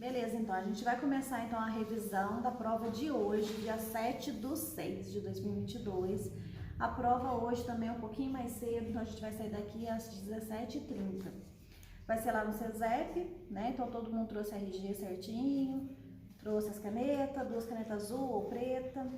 Beleza, então a gente vai começar então a revisão da prova de hoje, dia 7/6 de 2022. A prova hoje também é um pouquinho mais cedo, então a gente vai sair daqui às 17h30. Vai ser lá no CESEP, né? Então todo mundo trouxe a RG certinho, trouxe as canetas, 2 canetas azul ou preta,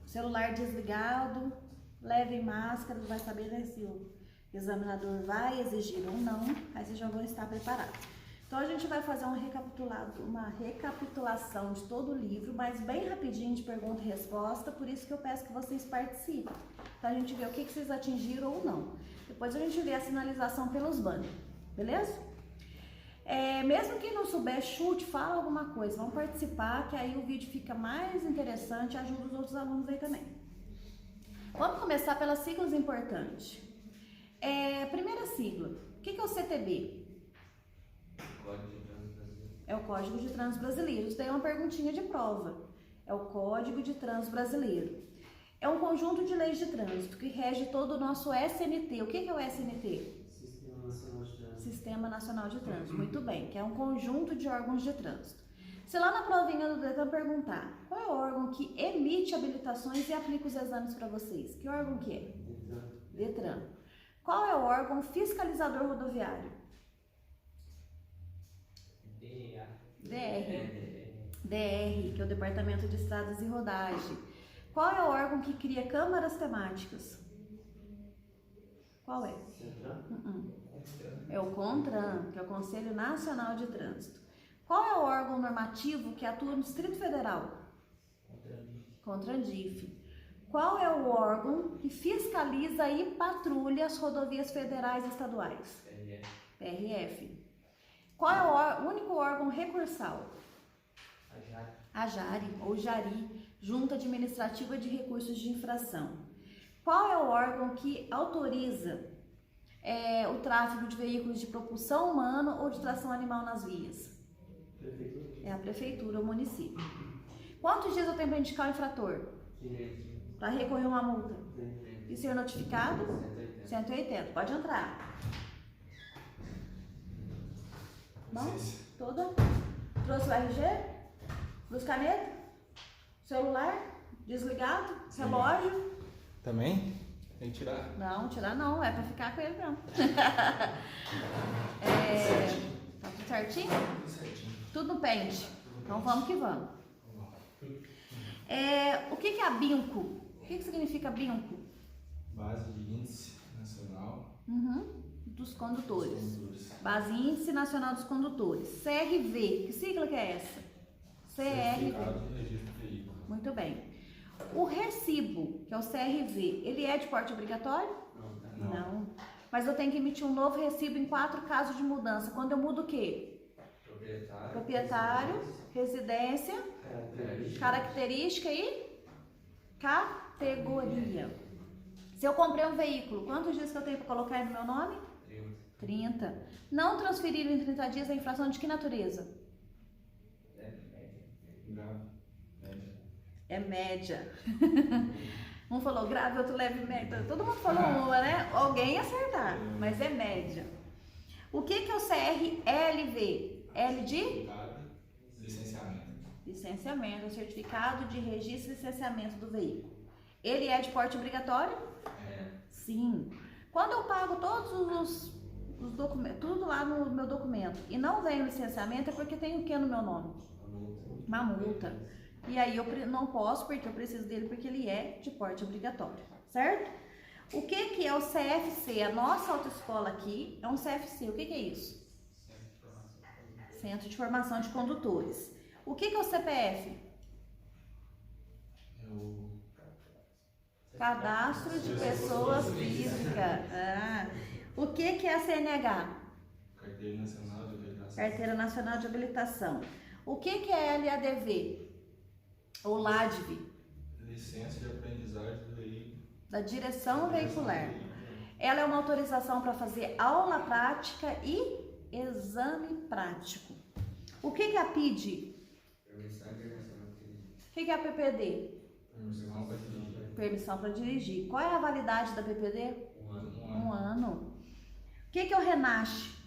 celular desligado, leve máscara, vai saber, né, se o examinador vai exigir ou não, aí vocês já vão estar preparados. Então a gente vai fazer uma recapitulação de todo o livro, mas bem rapidinho de pergunta e resposta, por isso que eu peço que vocês participem, para a gente ver o que vocês atingiram ou não. Depois a gente vê a sinalização pelos banners, beleza? Mesmo quem não souber, chute, fala alguma coisa, vão participar, que aí o vídeo fica mais interessante e ajuda os outros alunos aí também. Vamos começar pelas siglas importantes. Primeira sigla, o que é o CTB? É o Código de Trânsito Brasileiro. Isso daí é uma perguntinha de prova. É o Código de Trânsito Brasileiro. É um conjunto de leis de trânsito que rege todo o nosso SNT. O que é o SNT? Sistema Nacional de Trânsito. Sistema Nacional de Trânsito. Muito bem, que é um conjunto de órgãos de trânsito. Se lá na provinha do Detran perguntar qual é o órgão que emite habilitações e aplica os exames para vocês, que órgão que é? Detran. Qual é o órgão fiscalizador rodoviário? DR, que é o Departamento de Estradas e Rodagem. Qual é o órgão que cria câmaras temáticas? Qual é? É o CONTRAN, que é o Conselho Nacional de Trânsito. Qual é o órgão normativo que atua no Distrito Federal? CONTRANDIF. Qual é o órgão que fiscaliza e patrulha as rodovias federais e estaduais? PRF. Qual é o único órgão recursal? A JARI, ou JARI, Junta Administrativa de Recursos de Infração. Qual é o órgão que autoriza o tráfego de veículos de propulsão humana ou de tração animal nas vias? Prefeitura. É a prefeitura ou município. Quantos dias eu tenho para indicar o infrator? Para recorrer uma multa? E ser notificado? 180. Pode entrar. Bom? Toda? Trouxe o RG? Luz caneta? Celular? Desligado? Relógio? Também? Tem que tirar? Não, tirar não, é pra ficar com ele mesmo. Tá tudo certinho? Tudo certinho. Tudo no pente. Então vamos que vamos. O que é a BINCO? O que significa BINCO? Base de Índice Nacional Dos condutores. dos Condutores. Base Índice Nacional dos Condutores. CRV, que sigla que é essa? Certificado de Registro de Veículo. Muito bem. O recibo, que é o CRV, ele é de porte obrigatório? Não. Mas eu tenho que emitir um novo recibo em 4 casos de mudança. Quando eu mudo o quê? Proprietário, residência, característica e categoria. Se eu comprei um veículo, quantos dias que eu tenho para colocar aí no meu nome? 30. Não transferir em 30 dias a infração de que natureza? É média. Um falou grave, outro leve, média. Todo mundo falou uma, né? Alguém ia acertar, mas é média. O que é o CRLV? L de? Licenciamento. Licenciamento, o certificado de registro e licenciamento do veículo. Ele é de porte obrigatório? Sim. Quando eu pago todos os documentos, tudo lá no meu documento, e não vem o licenciamento, é porque tem o que no meu nome? Uma multa. E aí eu não posso, porque eu preciso dele, porque ele é de porte obrigatório, certo? O que é o CFC? A nossa autoescola aqui é um CFC. O que é isso? Centro de Formação de Condutores. O que é o CPF? É o Cadastro de Pessoas Físicas. O que é a CNH? Carteira Nacional de Habilitação. Carteira Nacional de Habilitação. O que é LADV? Ou LADV? Licença de Aprendizagem do Veículo. Da Direção Veicular. Ela é uma autorização para fazer aula prática e exame prático. O que é a PID? O que é a PPD? Permissão para dirigir. Permissão para dirigir. Qual é a validade da PPD? Um ano. 1 ano. O que é o RENASH?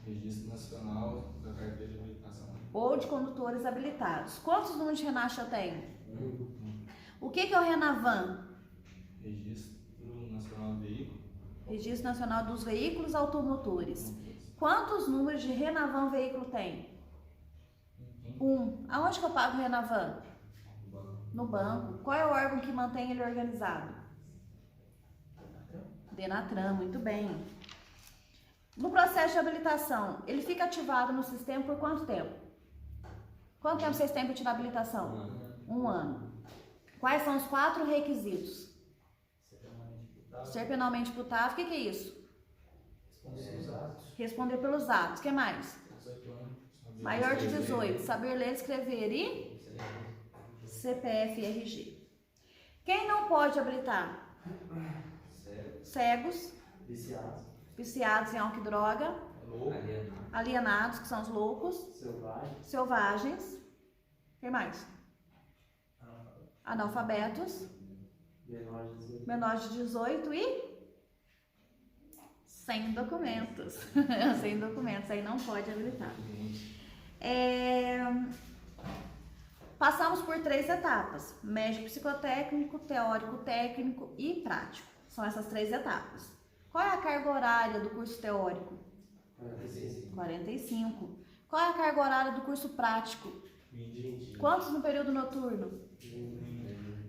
Registro Nacional da Carteira de Habilitação. ou de condutores habilitados. Quantos números de RENASH eu tenho? O que é o RENAVAN? Registro Nacional do Veículo. Registro Nacional dos Veículos Automotores. Quantos números de RENAVAN o veículo tem? 1. Aonde que eu pago o RENAVAN? No banco. Qual é o órgão que mantém ele organizado? DENATRAN, muito bem. No processo de habilitação, ele fica ativado no sistema por quanto tempo? Quanto tempo vocês têm para tirar a habilitação? 1 ano. Quais são os 4 requisitos? Ser penalmente imputável. O que é isso? Responder pelos atos. O que mais? Maior de 18. Saber ler, escrever e CPF e RG. Quem não pode habilitar? Cegos, viciados em álcool e droga, alienados, que são os loucos, selvagens. Quem mais? Analfabetos, menores de 18 e sem documentos. Sem documentos, aí não pode habilitar. Passamos por 3 etapas: médico psicotécnico, teórico técnico e prático. São essas 3 etapas. Qual é a carga horária do curso teórico? 45. Qual é a carga horária do curso prático? 20. Quantos no período noturno?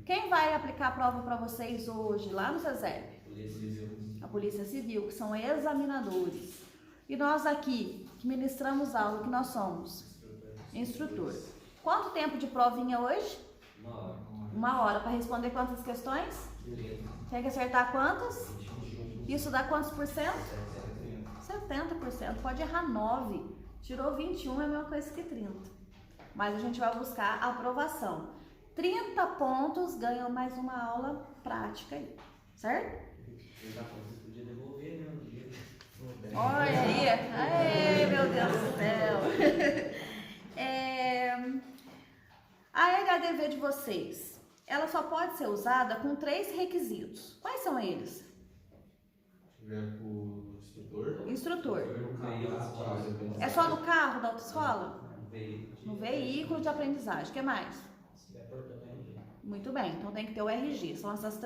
Quem vai aplicar a prova para vocês hoje, lá no SESEP? A Polícia Civil, que são examinadores. E nós aqui, que ministramos aula, que nós somos? Instrutor. Quanto tempo de provinha hoje? 1 hora. Para responder quantas questões? Tem que acertar quantas? Isso dá quantos por cento? 70%. Pode errar 9. Tirou 21, é a mesma coisa que 30. Mas a gente vai buscar a aprovação. 30 pontos ganham mais uma aula prática aí, certo? Olha aí, ai meu Deus do céu. A HDV de vocês, ela só pode ser usada com 3 requisitos. Quais são eles? Tiver com o instrutor. Instrutor. É só no carro da autoescola? No veículo de aprendizagem. O que mais? Muito bem, então tem que ter o RG. São esses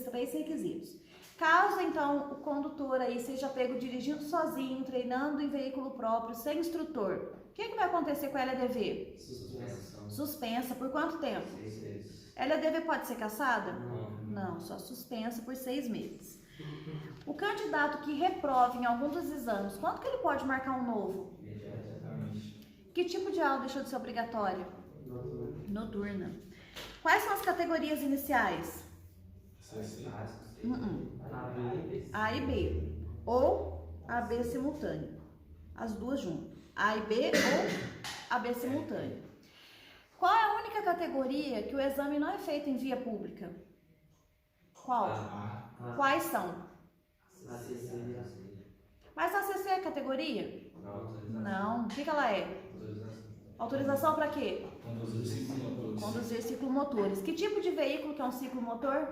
3 requisitos. Caso, então, o condutor aí seja pego dirigindo sozinho, treinando em veículo próprio, sem instrutor, o que vai acontecer com a LDV? Suspensa. Por quanto tempo? 6 meses. LDV pode ser cassada? Não, só suspensa por 6 meses. O candidato que reprove em algum dos exames, quanto que ele pode marcar um novo? Que tipo de aula deixou de ser obrigatória? Noturna. Quais são as categorias iniciais? A e B. Ou AB simultâneo. As duas juntas. A e B ou AB simultâneo. Qual é a única categoria que o exame não é feito em via pública? Qual? Quais são? Mas a CC é categoria? Não. O que ela é? Autorização para quê? Conduzir ciclomotores. Que tipo de veículo que é um ciclomotor?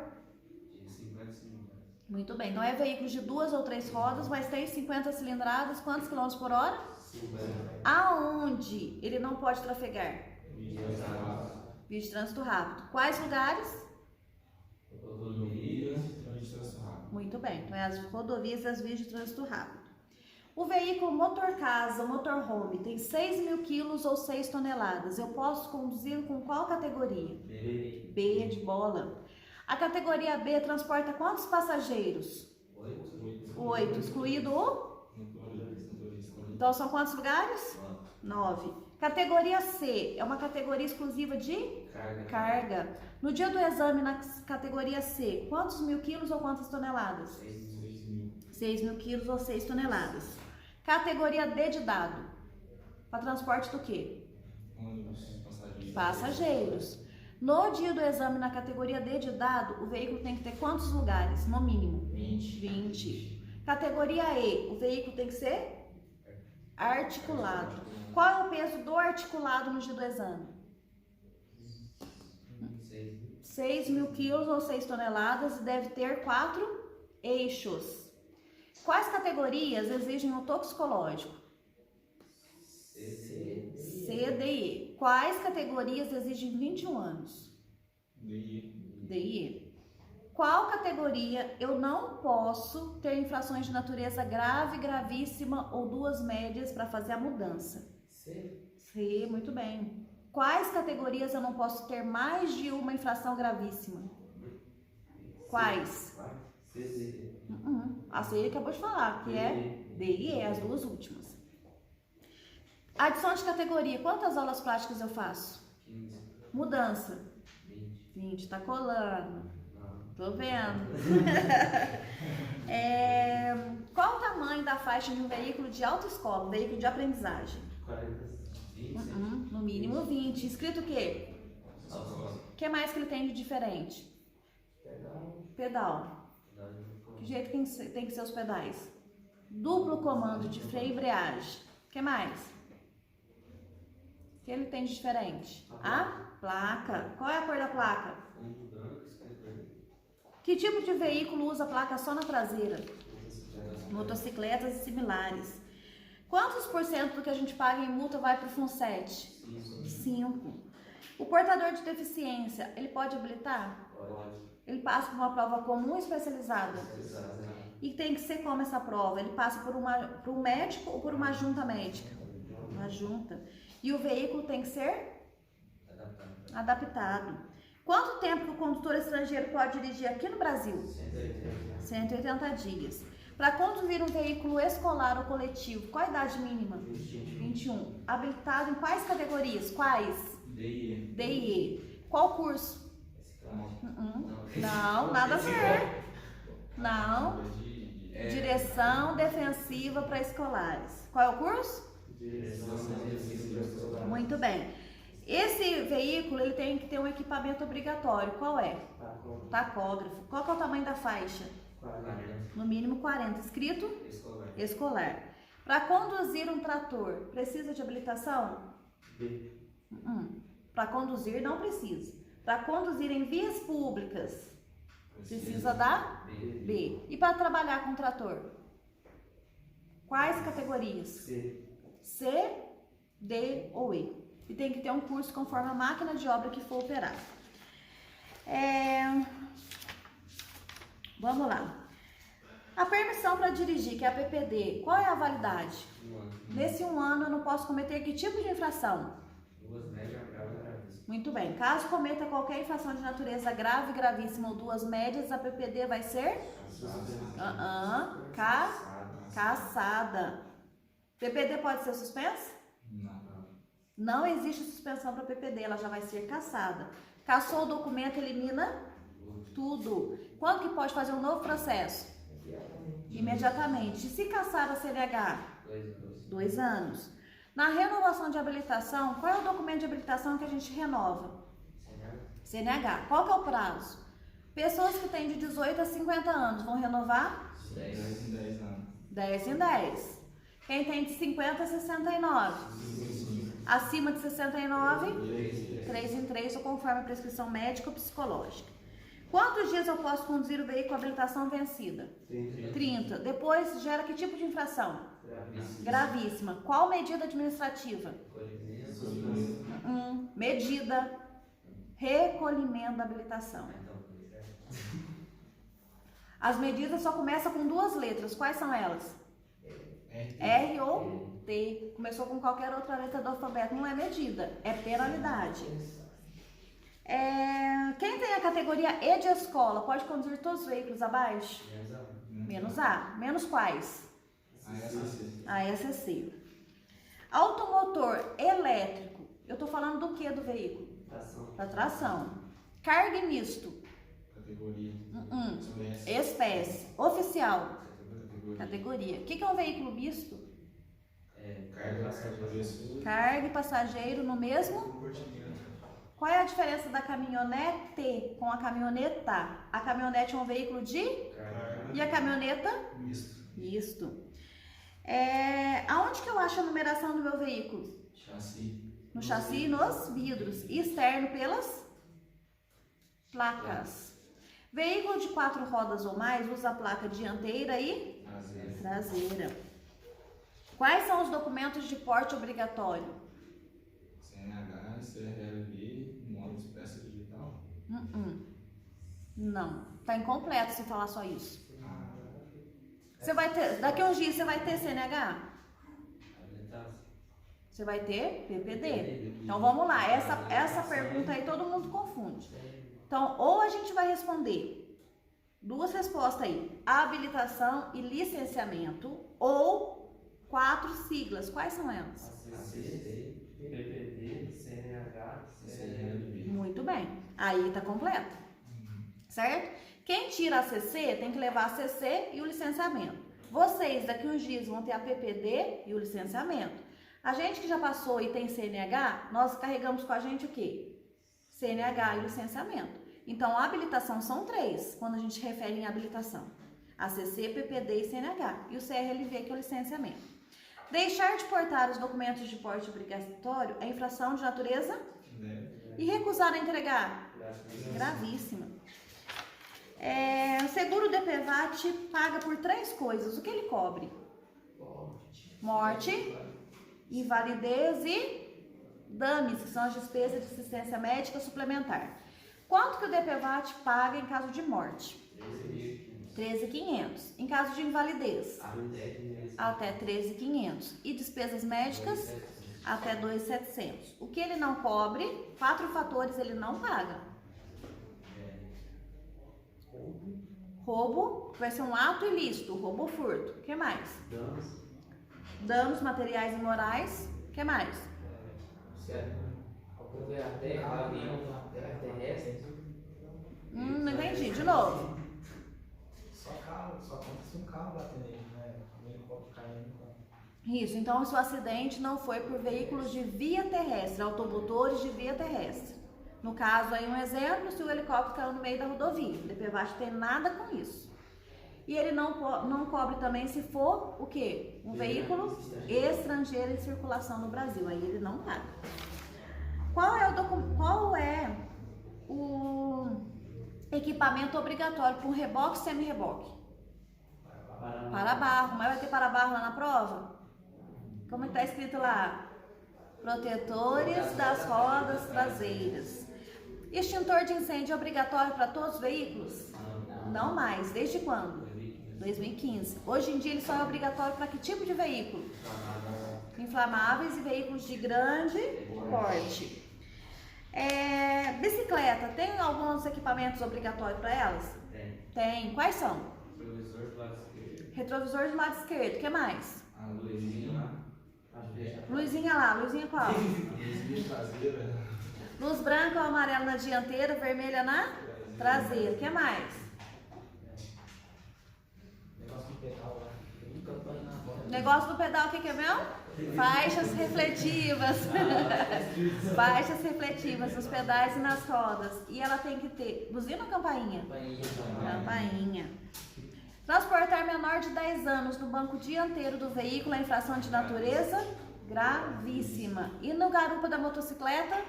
Muito bem. Então é veículo de 2 ou 3 rodas, mas tem 50 cilindradas. Quantos quilômetros por hora? 50. Aonde ele não pode trafegar? Via de trânsito rápido. Quais lugares? Muito bem. Então é as rodovias e as vias de trânsito rápido. O veículo motor-casa, motorhome, tem 6.000 quilos ou 6 toneladas. Eu posso conduzir com qual categoria? B de bola. A categoria B transporta quantos passageiros? 8. Excluído o? Então são quantos lugares? 9. Categoria C é uma categoria exclusiva de carga. No dia do exame na categoria C, quantos 1.000 quilos ou quantas toneladas? 6.000 quilos ou 6 toneladas. Categoria D de dado. Para transporte do quê? Passageiros. No dia do exame na categoria D de dado, o veículo tem que ter quantos lugares? No mínimo? 20. Categoria E, o veículo tem que ser articulado. Qual é o peso do articulado no dia do exame? 6.000 quilos ou 6 toneladas e deve ter 4 eixos. Quais categorias exigem o toxicológico? C, D e Quais categorias exigem 21 anos? DIE. Qual categoria eu não posso ter infrações de natureza grave, gravíssima ou duas médias para fazer a mudança? C, muito bem. Quais categorias eu não posso ter mais de uma infração gravíssima? Quais? A C acabou de falar, que é D e E, as duas últimas. Adição de categoria, quantas aulas práticas eu faço? 15. Mudança? 20, tá colando. Tô vendo. Qual o tamanho da faixa de um veículo de autoescola, um veículo de aprendizagem? 40. 20. No mínimo 20. Escrito o quê? O que mais que ele tem de diferente? Pedal. Que jeito tem que ser os pedais? Duplo comando de freio e embreagem. O que mais? O que ele tem de diferente? A placa. Qual é a cor da placa? Que tipo de veículo usa placa só na traseira? Motocicletas e similares. Quantos por cento do que a gente paga em multa vai para o FUNSET? 5. O portador de deficiência, ele pode habilitar? Pode. Ele passa por uma prova comum ou especializada? E tem que ser como essa prova? Ele passa por um médico ou por uma junta médica? Uma junta. E o veículo tem que ser? Adaptado. Quanto tempo que o condutor estrangeiro pode dirigir aqui no Brasil? 180 dias. Para conduzir um veículo escolar ou coletivo, qual a idade mínima? 21. Habilitado em quais categorias? Quais? D e E. Qual curso? Não, nada a ver. Não. Direção defensiva para escolares. Qual é o curso? Muito bem. Esse veículo ele tem que ter um equipamento obrigatório. Qual é? Tacógrafo. Qual que é o tamanho da faixa? 40. No mínimo 40. Escrito? Escolar. Para conduzir um trator, precisa de habilitação? B. Para conduzir, não precisa. Para conduzir em vias públicas, precisa da B. E para trabalhar com trator? Quais categorias? C, D ou E. E tem que ter um curso conforme a máquina de obra que for operar. Vamos lá. A permissão para dirigir, que é a PPD, qual é a validade? Nesse 1 ano eu não posso cometer que tipo de infração? Duas médias, grave e gravíssima. Muito bem. Caso cometa qualquer infração de natureza grave, gravíssima ou duas médias, a PPD vai ser? Cassada. PPD pode ser suspensa? Não existe suspensão para PPD, ela já vai ser cassada. Cassou o documento, elimina tudo. Quando que pode fazer um novo processo? Imediatamente. E se cassar a CNH? 2 anos. Na renovação de habilitação, qual é o documento de habilitação que a gente renova? CNH. Qual que é o prazo? Pessoas que têm de 18 a 50 anos vão renovar? 10 em 10 anos. 10 em 10. Quem tem de 50 a 69? Acima de 69? 3 em 3, ou conforme a prescrição médica ou psicológica. Quantos dias eu posso conduzir o veículo com habilitação vencida? 30. Depois gera que tipo de infração? Gravíssima. Qual medida administrativa? Medida. Recolhimento da habilitação. As medidas só começam com 2 letras. Quais são elas? R ou T. Começou com qualquer outra letra do alfabeto. Não é medida, é penalidade. Quem tem a categoria E de escola pode conduzir todos os veículos abaixo? Menos A. Menos quais? A SC. Automotor elétrico. Eu estou falando do que do veículo? Da tração. Carga e misto. Categoria. Espécie. Oficial. Categoria. O que é um veículo misto? Carga e passageiro no mesmo? Qual é a diferença da caminhonete com a caminhoneta? A caminhonete é um veículo de? E a caminhoneta? Misto. Aonde que eu acho a numeração do meu veículo? No chassi e nos vidros. E externo pelas placas. Veículo de 4 rodas ou mais usa a placa dianteira e traseira. Quais são os documentos de porte obrigatório? CNH, CRLV, modo expresso digital? Não, tá incompleto se falar só isso. Ah, Você vai ter, daqui a uns dias você vai ter CNH? Habilitação. Você vai ter PPD. Então vamos lá, essa pergunta aí todo mundo confunde. Então, ou a gente vai responder duas respostas aí: habilitação e licenciamento, ou 4 siglas. Quais são elas? ACC, PPD, CNH, CRLV. Muito bem. Aí tá completo. Certo? Quem tira a CC tem que levar a CC e o licenciamento. Vocês daqui uns dias vão ter a PPD e o licenciamento. A gente que já passou e tem CNH, nós carregamos com a gente o quê? CNH e licenciamento. Então, a habilitação são 3, quando a gente refere em habilitação. ACC, PPD e CNH. E o CRLV, que é o licenciamento. Deixar de portar os documentos de porte obrigatório é infração de natureza? E recusar a entregar? Gravíssima. O seguro DPVAT paga por 3 coisas. O que ele cobre? Morte, invalidez e dames, que são as despesas de assistência médica suplementar. Quanto que o DPVAT paga em caso de morte? 13.500. Em caso de invalidez? Até 13.500. E despesas médicas? Até 2.700. O que ele não cobre, 4 fatores ele não paga. Roubo, que vai ser um ato ilícito, roubo ou furto. O que mais? Danos materiais e morais. O que mais? Não entendi. De novo. Só conta se um carro bater nele, né? Um helicóptero caindo. Isso, então se o acidente não foi por veículos de via terrestre, automotores de via terrestre. No caso aí um exemplo, se o helicóptero caiu no meio da rodovia, o DPVAT tem nada com isso. E ele não cobre também se for o quê? Um veículo estrangeiro em circulação no Brasil, aí ele não paga. Qual é o equipamento obrigatório para um reboque e semi-reboque? Para-barro, mas vai ter para-barro lá na prova? Como está escrito lá? Protetores das rodas traseiras. Extintor de incêndio é obrigatório para todos os veículos? Não mais. Desde quando? 2015. Hoje em dia ele só é obrigatório para que tipo de veículo? Inflamáveis e veículos de grande porte. Bicicleta, tem alguns equipamentos obrigatórios para elas? Tem. Quais são? Retrovisor do lado esquerdo. Retrovisor do lado esquerdo. O que mais? A luzinha lá. Luzinha lá. Luzinha qual? Luzinha traseira. Luz branca ou amarela na dianteira, vermelha na traseira. O que mais? Negócio do pedal lá. Nunca põe na roda. Negócio do pedal, o que é mesmo? Faixas refletivas. Faixas refletivas nos pedais e nas rodas. E ela tem que ter buzina ou campainha? Campainha. Transportar menor de 10 anos no banco dianteiro do veículo é infração de natureza gravíssima. E no garupa da motocicleta?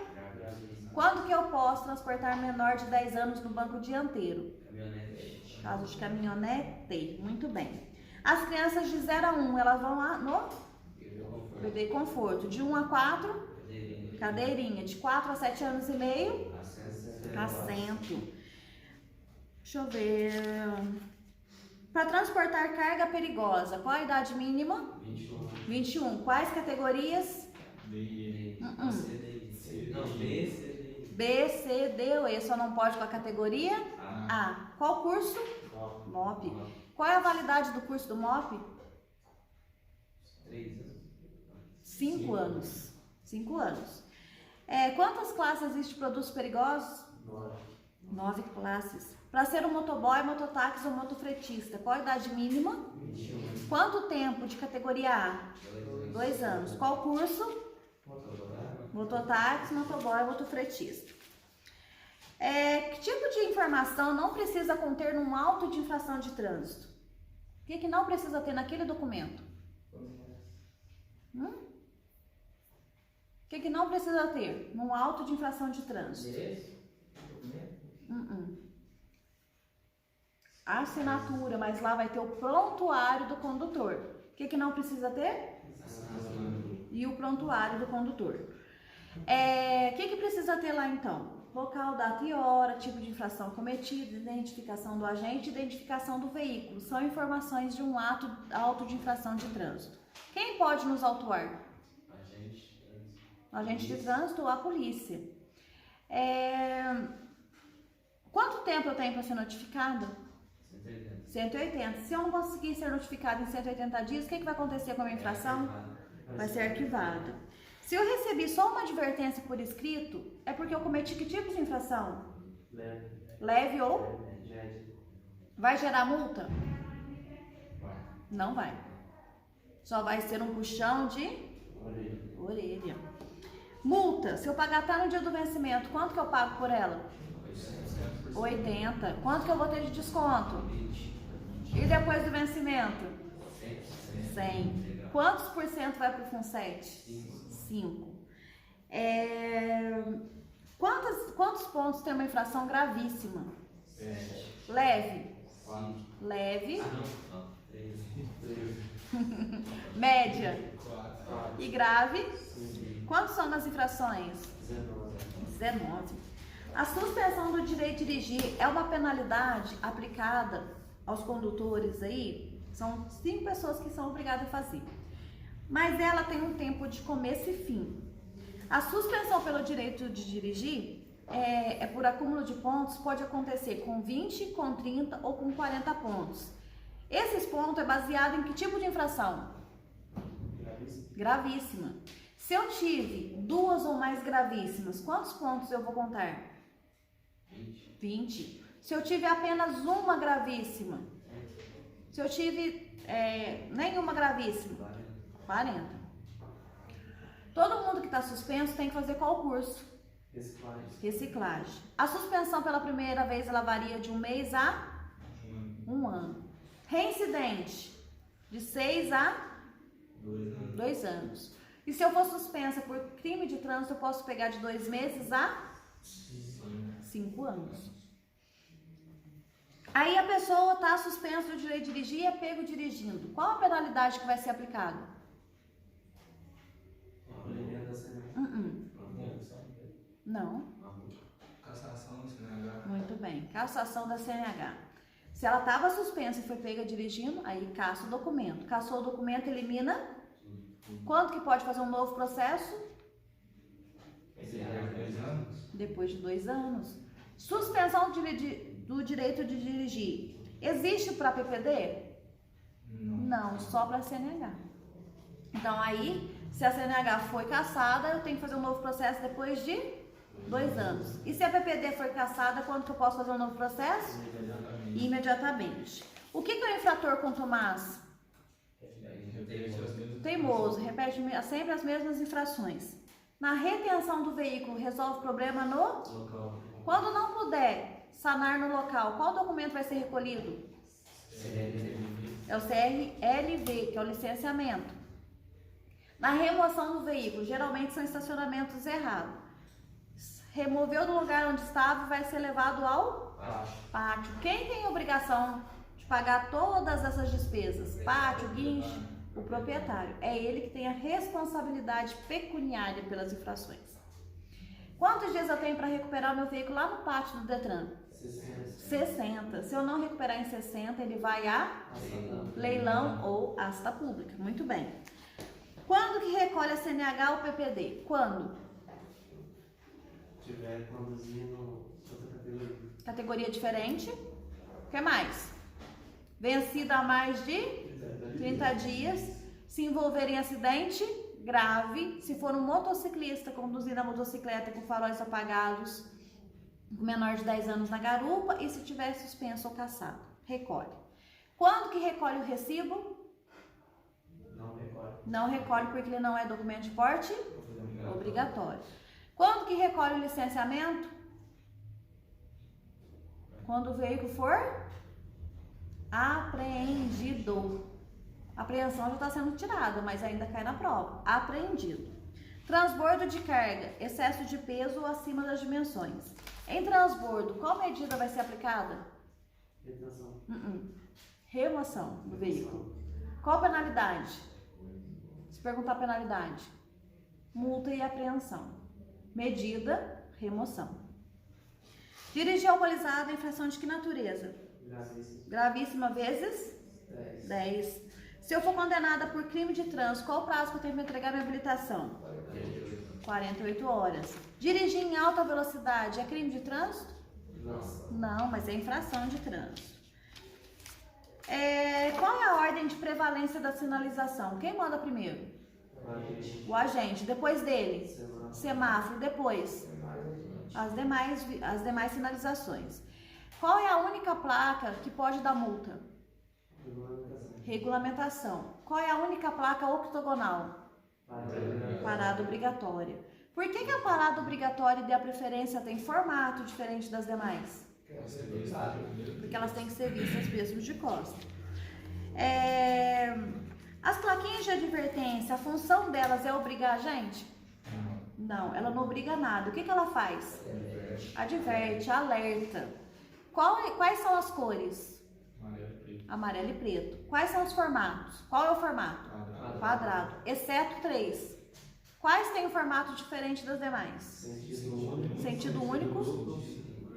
Quando que eu posso transportar menor de 10 anos no banco dianteiro? Caminhonete. Caso de caminhonete. Muito bem. As crianças de 0 a 1, elas vão lá no bebê conforto. De 1 a 4, cadeirinha. De 4 a 7 anos e meio, assento. Deixa eu ver. Para transportar carga perigosa, qual a idade mínima? 21. Quais categorias? D, Não, B, C, D. B, C, D ou E. Só não pode com a categoria A. Qual curso? MOP. Qual é a validade do curso do MOP? 3 anos. 5 anos. 5 anos. Quantas classes existem de produtos perigosos? 9 classes. Para ser um motoboy, mototáxi ou motofretista, qual a idade mínima? 21. Quanto tempo de categoria A? 2 anos. Qual curso? Mototáxi, motoboy, motofretista. Que tipo de informação não precisa conter num auto de infração de trânsito? O que não precisa ter naquele documento? O que não precisa ter num auto de infração de trânsito? A assinatura, mas lá vai ter o prontuário do condutor. O que não precisa ter? E o prontuário do condutor. O que precisa ter lá então? Local, data e hora, tipo de infração cometida, identificação do agente, identificação do veículo. São informações de um auto de infração de trânsito. Quem pode nos autuar? Agente de trânsito ou a polícia. Quanto tempo eu tenho para ser notificado? 180. Se eu não conseguir ser notificado em 180 dias, o que vai acontecer com a minha infração? Vai ser arquivada. Se eu recebi só uma advertência por escrito, é porque eu cometi que tipo de infração? Leve ou? Vai gerar multa? Não vai. Só vai ser um puxão de orelha. Multa, se eu pagar até no dia do vencimento, quanto que eu pago por ela? 80. Quanto que eu vou ter de desconto? E depois do vencimento? 100. Quantos por cento vai para o FUNSET? 5. Quantos pontos tem uma infração gravíssima? Leve. Leve. Média. E grave? Quantos são nas infrações? 19. A suspensão do direito de dirigir é uma penalidade aplicada aos condutores aí. São 5 pessoas que são obrigadas a fazer. Mas ela tem um tempo de começo e fim. A suspensão pelo direito de dirigir é por acúmulo de pontos, pode acontecer com 20, com 30 ou com 40 pontos. Esses pontos é baseado em que tipo de infração? Gravíssima. Se eu tive 2 ou mais gravíssimas, quantos pontos eu vou contar? 20. Se eu tive apenas uma gravíssima, se eu tive nenhuma gravíssima, 40. Todo mundo que está suspenso tem que fazer qual curso? Reciclagem. A suspensão pela primeira vez ela varia de 1 mês a 1 ano. Reincidente, de 6 a 2 anos. E se eu for suspensa por crime de trânsito, eu posso pegar de 2 meses a 5 anos. Aí a pessoa está suspensa do direito de dirigir e é pego dirigindo. Qual a penalidade que vai ser aplicada? Não. Cassação da CNH. Muito bem. Cassação da CNH. Se ela estava suspensa e foi pega dirigindo, aí caça o documento. Caçou o documento, elimina. Quando que pode fazer um novo processo? Depois de 2 anos. Suspensão do direito de dirigir. Existe para PPD? Não, só para CNH. Então aí, se a CNH foi cassada, eu tenho que fazer um novo processo depois de 2 anos. E se a PPD foi cassada, quando que eu posso fazer um novo processo? Imediatamente. O que é o infrator contumaz? Teimoso, repete sempre as mesmas infrações. Na retenção do veículo, resolve o problema no local. Quando não puder sanar no local, qual documento vai ser recolhido? É o CRLV, que é o licenciamento. Na remoção do veículo, geralmente são estacionamentos errados. Removeu do lugar onde estava, vai ser levado ao pátio. Quem tem obrigação de pagar todas essas despesas? Pátio, guincho, o proprietário. É ele que tem a responsabilidade pecuniária pelas infrações. Quantos dias eu tenho para recuperar meu veículo lá no pátio do Detran? 60. Se eu não recuperar em 60, ele vai a leilão ou asta pública. Muito bem. Quando que recolhe a CNH ou PPD? Quando? Tiver conduzindo outra categoria. Categoria diferente. O que mais? Vencida há mais de 30 dias. Se envolver em acidente grave. Se for um motociclista conduzindo a motocicleta com faróis apagados, com menor de 10 anos na garupa. E se tiver suspenso ou cassado. Recolhe. Quando que recolhe o recibo? Não recolhe porque ele não é documento de porte obrigatório. Quando que recolhe o licenciamento? Quando o veículo for apreendido. A apreensão já está sendo tirada, mas ainda cai na prova. Apreendido. Transbordo de carga, excesso de peso acima das dimensões. Em transbordo, qual medida vai ser aplicada? Retenção. Remoção do veículo. Qual penalidade? Se perguntar penalidade, multa e apreensão. medida, remoção. Dirigir alcoolizado é infração de que natureza? Gravíssimo. Gravíssima vezes 10. 10. Se eu for condenada por crime de trânsito, qual o prazo que eu tenho para entregar minha habilitação? 48 horas. Dirigir em alta velocidade é crime de trânsito? Não. Não, mas é infração de trânsito. Qual é a ordem de prevalência da sinalização? Quem manda primeiro? O agente. Depois dele? Semáforo. Depois? As demais sinalizações. Qual é a única placa que pode dar multa? Regulamentação. Qual é a única placa octogonal? Parada obrigatória. Por que a parada obrigatória e a preferência tem formato diferente das demais? Porque elas têm que ser vistas mesmo de costa. As plaquinhas de advertência, a função delas é obrigar a gente? Não, ela não obriga nada. O que ela faz? Adverte, alerta. Quais são as cores? Amarelo e preto. Quais são os formatos? Qual é o formato? Quadrado. Exceto 3. Quais têm um formato diferente das demais? Sentido único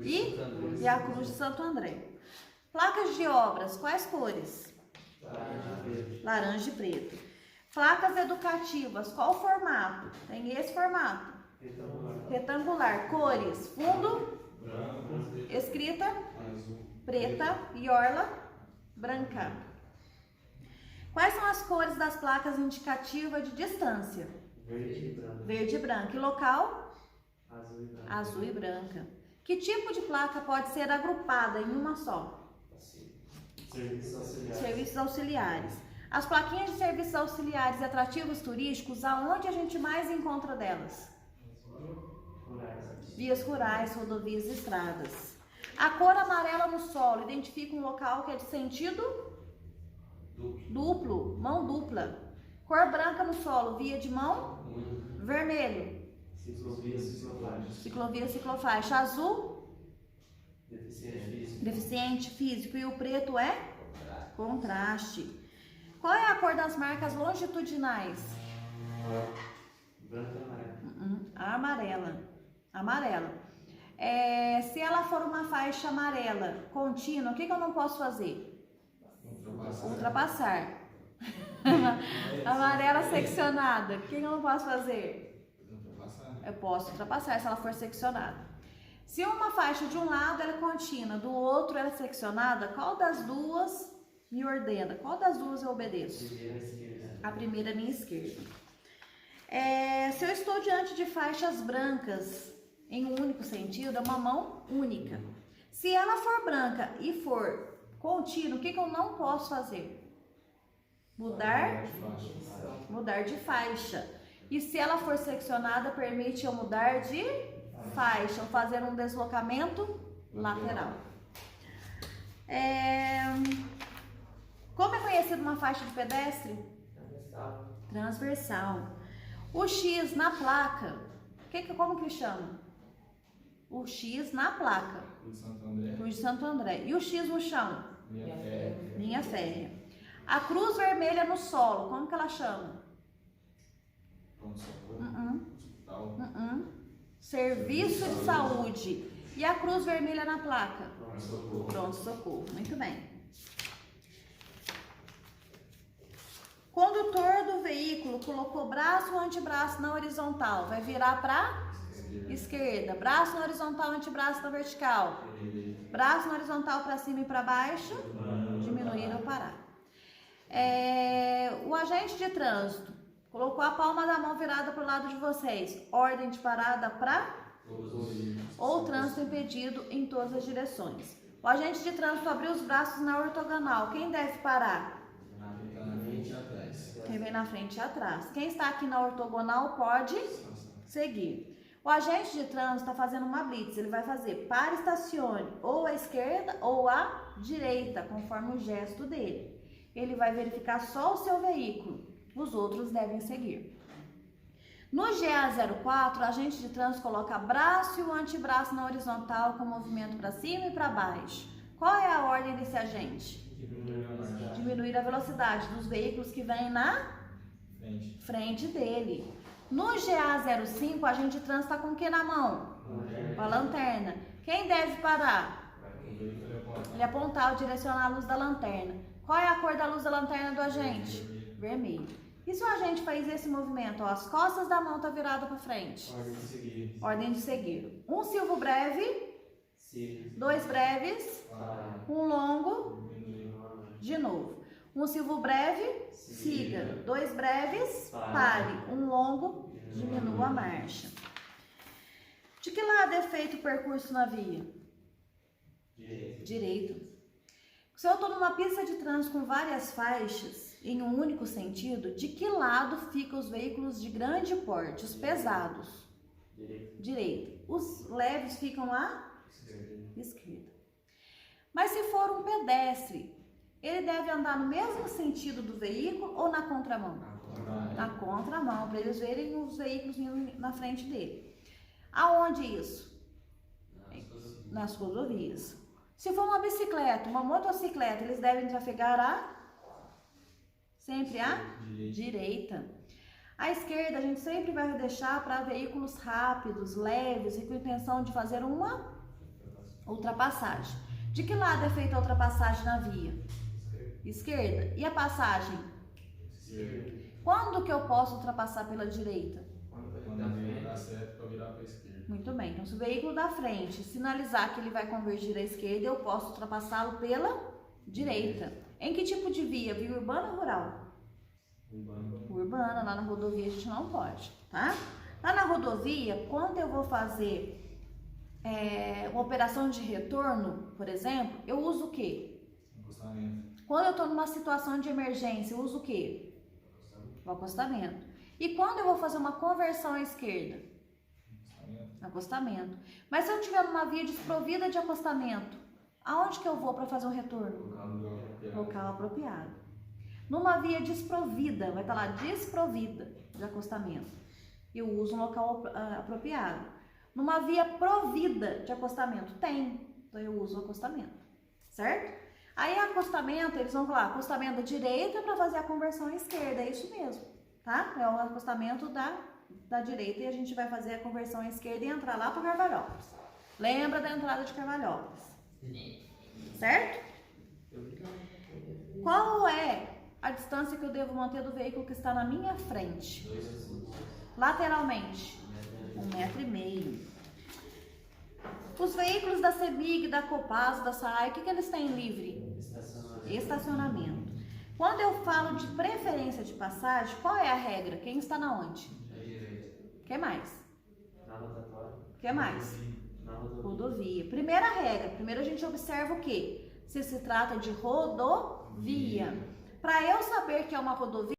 e a cruz de Santo André. Placas de obras, quais cores? Laranja e preto. Placas educativas, qual o formato? Tem esse formato. Retangular. Cores, fundo, escrita, preta e orla, branca. Quais são as cores das placas indicativas de distância? Verde e branca. E local? Azul e branca. Que tipo de placa pode ser agrupada em uma só? Serviços auxiliares. As plaquinhas de serviços auxiliares e atrativos turísticos, aonde a gente mais encontra delas? Vias rurais, rodovias e estradas. A cor amarela no solo identifica um local que é de sentido duplo, mão dupla. Cor branca no solo, via de mão vermelho. Ciclovia, ciclofaixa. Azul, deficiente físico. E o preto é contraste. Qual é a cor das marcas longitudinais? Branca e amarela. Amarela. Se ela for uma faixa amarela contínua, o que eu não posso fazer? Ultrapassar. Amarela seccionada, o que eu não posso fazer? Eu posso ultrapassar se ela for seccionada. Se uma faixa de um lado ela é contínua, do outro ela é seccionada, qual das duas me ordena? Qual das duas eu obedeço? A primeira, a minha esquerda. Se eu estou diante de faixas brancas em um único sentido, é uma mão única. Se ela for branca e for contínua, o que eu não posso fazer? Mudar de faixa. E se ela for seccionada, permite eu mudar de faixa, ou fazer um deslocamento lateral. Como é conhecida uma faixa de pedestre? Transversal. O X na placa, como que chama? O X na placa. Cruz de Santo André. E o X no chão? Linha férrea. A cruz vermelha no solo, como que ela chama? Serviço de saúde. E a cruz vermelha na placa? Pronto-socorro. Muito bem. Condutor do veículo colocou braço ou antebraço na horizontal, vai virar para esquerda. Braço na horizontal, antebraço na vertical. Braço na horizontal para cima e para baixo, diminuir ou parar. O agente de trânsito colocou a palma da mão virada para o lado de vocês. Ordem de parada para ou trânsito impedido em todas as direções. O agente de trânsito abriu os braços na ortogonal. Quem deve parar? Quem vem na frente e atrás. Quem está aqui na ortogonal pode seguir. O agente de trânsito está fazendo uma blitz. Ele vai fazer para, estacione ou à esquerda ou à direita, conforme o gesto dele. Ele vai verificar só o seu veículo. Os outros devem seguir. No GA04, o agente de trânsito coloca braço e o antebraço na horizontal com movimento para cima e para baixo. Qual é a ordem desse agente? Diminuir a velocidade dos veículos que vêm na frente dele. No GA05, a gente transita com o que na mão? Com a lanterna. Quem deve parar? Ele apontar ou direcionar a luz da lanterna. Qual é a cor da luz da lanterna do agente? Vermelho. E se o agente faz esse movimento? Ó, as costas da mão estão viradas para frente. Ordem de seguir. Ordem de seguir. Um silvo breve, dois breves, um longo, de novo. Um silvo breve, siga. Dois breves, pare. Um longo, diminua a marcha. De que lado é feito o percurso na via? Direito. Se eu estou numa pista de trânsito com várias faixas em um único sentido, de que lado ficam os veículos de grande porte, os pesados? Direito. Os leves ficam à esquerda. Mas se for um pedestre, ele deve andar no mesmo sentido do veículo ou na contramão? Na contramão, para eles verem os veículos vindo na frente dele. Aonde isso? Nas rodovias. Se for uma bicicleta, uma motocicleta, eles devem trafegar sempre à direita. À esquerda, a gente sempre vai deixar para veículos rápidos, leves e com intenção de fazer uma ultrapassagem. De que lado é feita a ultrapassagem na via? Esquerda. E a passagem? Quando que eu posso ultrapassar pela direita? Quando dá certo para virar para a esquerda. Muito bem. Então, se o veículo da frente sinalizar que ele vai convergir à esquerda, eu posso ultrapassá-lo pela direita. Em que tipo de via? Via urbana ou rural? Urbana. Lá na rodovia a gente não pode, tá? Lá na rodovia, quando eu vou fazer uma operação de retorno, por exemplo, eu uso o quê? Acostamento. Quando eu estou numa situação de emergência, eu uso o quê? O acostamento. E quando eu vou fazer uma conversão à esquerda? Acostamento. Mas se eu estiver numa via desprovida de acostamento, aonde que eu vou para fazer um retorno? Local apropriado. Numa via desprovida, vai estar lá desprovida de acostamento, eu uso um local apropriado. Numa via provida de acostamento, tem, então eu uso o acostamento, certo? Aí acostamento, eles vão falar acostamento da direita para fazer a conversão à esquerda, é isso mesmo, tá? É o acostamento da direita e a gente vai fazer a conversão à esquerda e entrar lá para Carvalhópolis. Lembra da entrada de Carvalhópolis, certo? Qual é a distância que eu devo manter do veículo que está na minha frente? Lateralmente, 1,5 m. Os veículos da CEMIG, da Copasa, da SAAI, o que eles têm livre? Estacionamento. Quando eu falo de preferência de passagem, qual é a regra? Quem está na onde? Que mais? Que mais? Rodovia. Primeira regra. Primeiro a gente observa o quê? Se trata de rodovia. Para eu saber que é uma rodovia,